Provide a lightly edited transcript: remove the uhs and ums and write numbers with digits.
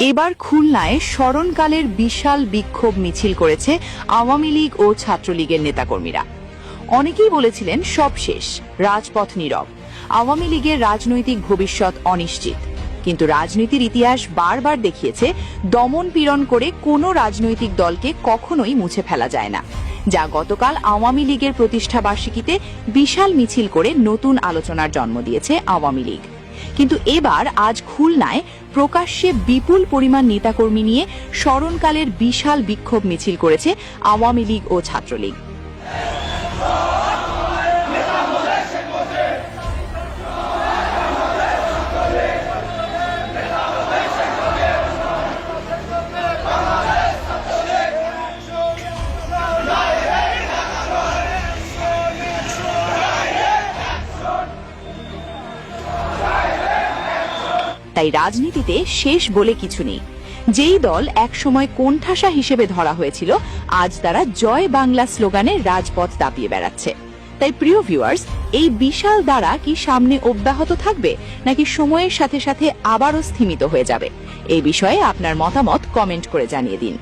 এবার খুলনায় স্মরণকালের বিশাল বিক্ষোভ মিছিল করেছে আওয়ামী লীগ ও ছাত্রলীগের নেতাকর্মীরা। অনেকেই বলেছিলেন সব শেষ, রাজপথ নীরব, আওয়ামী লীগের রাজনৈতিক ভবিষ্যৎ অনিশ্চিত। কিন্তু রাজনীতির ইতিহাস বারবার দেখিয়েছে দমন পীড়ন করে কোনো রাজনৈতিক দলকে কখনোই মুছে ফেলা যায় না, যা গতকাল আওয়ামী লীগের প্রতিষ্ঠা বার্ষিকীতে বিশাল মিছিল করে নতুন আলোচনার জন্ম দিয়েছে আওয়ামী লীগ। কিন্তু এবার আজ খুলনায় প্রকাশ্যে বিপুল পরিমাণ নেতাকর্মী নিয়ে স্মরণকালের বিশাল বিক্ষোভ মিছিল করেছে আওয়ামী লীগ ও ছাত্রলীগ। তাই রাজনীতিতে শেষ বলে কিছু নেই। যেই দল একসময় কোণঠাসা হিসেবে ধরা হয়েছিল, আজ তারা জয় বাংলা স্লোগানে রাজপথ দাপিয়ে বেড়াচ্ছে। তাই প্রিয় ভিউয়ার্স, এই বিশাল ধারা কি সামনে অব্যাহত থাকবে, নাকি সময়ের সাথে সাথে আবারও স্থিমিত হয়ে যাবে? এই বিষয়ে আপনার মতামত কমেন্ট করে জানিয়ে দিন।